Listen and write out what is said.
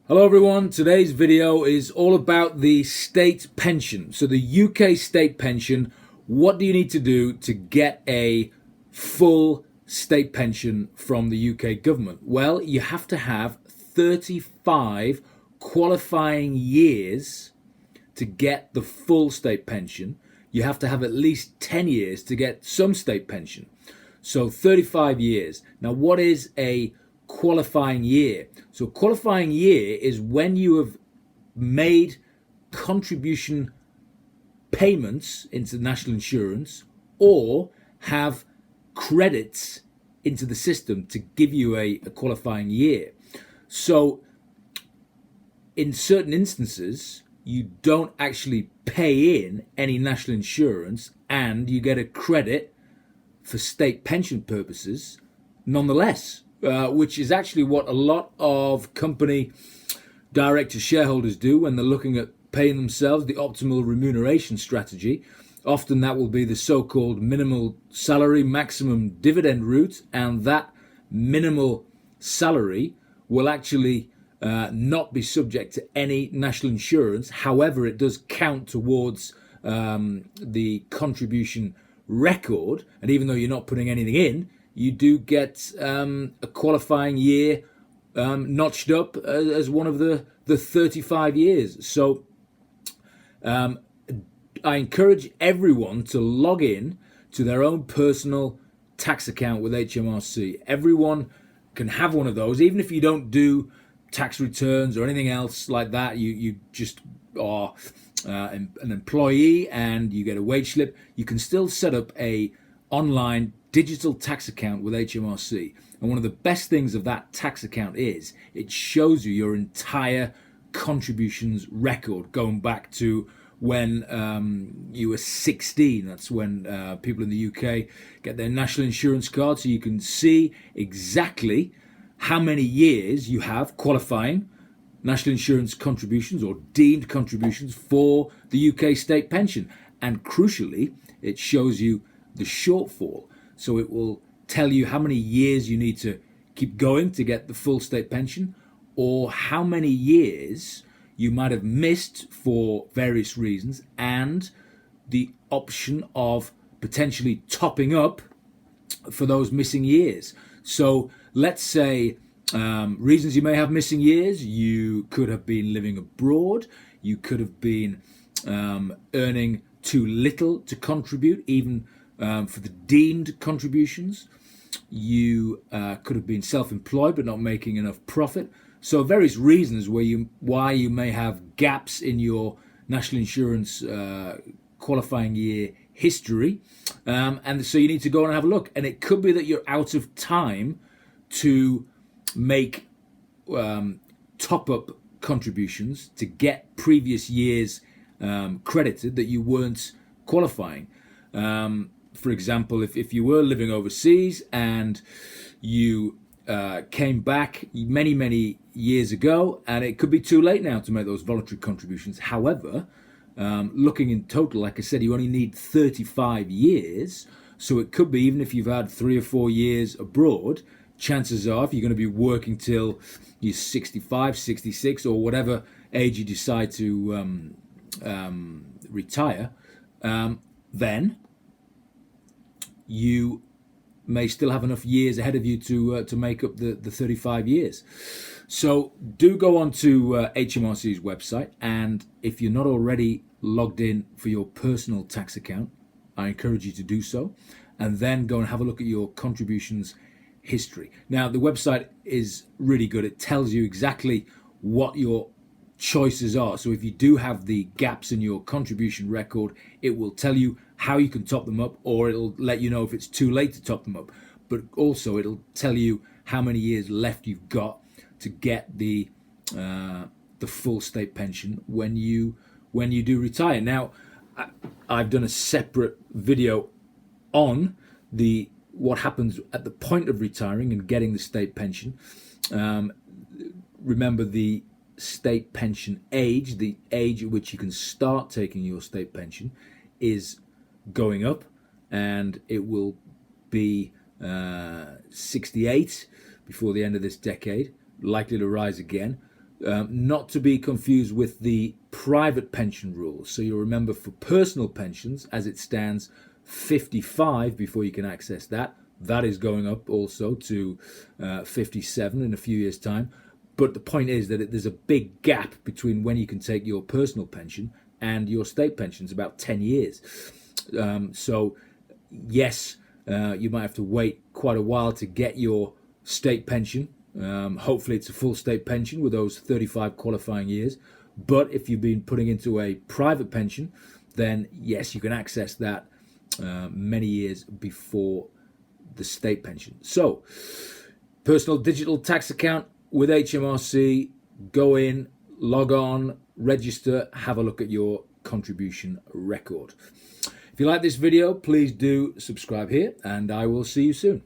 Hello everyone, today's video is all about the state pension. So the UK state pension, what do you need to do to get a full state pension from the UK government? Well, you have to have 35 qualifying years to get the full state pension. You have to have at least 10 years to get some state pension. So 35 years. Now what is a qualifying year? So qualifying year is when you have made contribution payments into national insurance or have credits into the system to give you a qualifying year. So in certain instances, you don't actually pay in any national insurance and you get a credit for state pension purposes nonetheless. Which is actually what a lot of company director shareholders do when they're looking at paying themselves the optimal remuneration strategy. Often that will be the so-called minimal salary, maximum dividend route, and that minimal salary will actually not be subject to any national insurance. However, it does count towards the contribution record, and even though you're not putting anything in, you do get a qualifying year notched up as one of the 35 years. So I encourage everyone to log in to their own personal tax account with HMRC. Everyone can have one of those, even if you don't do tax returns or anything else like that. You just are an employee and you get a wage slip. You can still set up a online digital tax account with HMRC. And one of the best things of that tax account is it shows you your entire contributions record going back to when you were 16. That's when people in the UK get their national insurance card, so you can see exactly how many years you have qualifying national insurance contributions or deemed contributions for the UK state pension. And crucially, it shows you the shortfall. So it will tell you how many years you need to keep going to get the full state pension, or how many years you might have missed for various reasons, and the option of potentially topping up for those missing years. So let's say reasons you may have missing years: you could have been living abroad, you could have been earning too little to contribute, even for the deemed contributions. You could have been self-employed but not making enough profit. So various reasons why you may have gaps in your national insurance qualifying year history, and so you need to go and have a look. And it could be that you're out of time to make top-up contributions to get previous years credited that you weren't qualifying. For example, if you were living overseas and you came back many years ago, and it could be too late now to make those voluntary contributions. However, looking in total, like I said, you only need 35 years. So it could be, even if you've had 3 or 4 years abroad, chances are if you're going to be working till you're 65, 66, or whatever age you decide to retire, then you may still have enough years ahead of you to make up the 35 years. So do go on to HMRC's website, and if you're not already logged in for your personal tax account, I encourage you to do so, and then go and have a look at your contributions history. Now, the website is really good. It tells you exactly what your choices are. So if you do have the gaps in your contribution record, it will tell you how you can top them up, or it'll let you know if it's too late to top them up. But also it'll tell you how many years left you've got to get the full state pension when you do retire. Now, I've done a separate video on what happens at the point of retiring and getting the state pension. Remember, the state pension age, the age at which you can start taking your state pension, is going up, and it will be 68 before the end of this decade, likely to rise again. not to be confused with the private pension rules. So you'll remember for personal pensions, as it stands, 55 before you can access that. That is going up also to 57 in a few years' time. But the point is that there's a big gap between when you can take your personal pension and your state pension. It's about 10 years. So yes, you might have to wait quite a while to get your state pension. Hopefully it's a full state pension with those 35 qualifying years. But if you've been putting into a private pension, then yes, you can access that many years before the state pension. So, personal digital tax account with HMRC, go in, log on, register, have a look at your contribution record. If you like this video, please do subscribe here, and I will see you soon.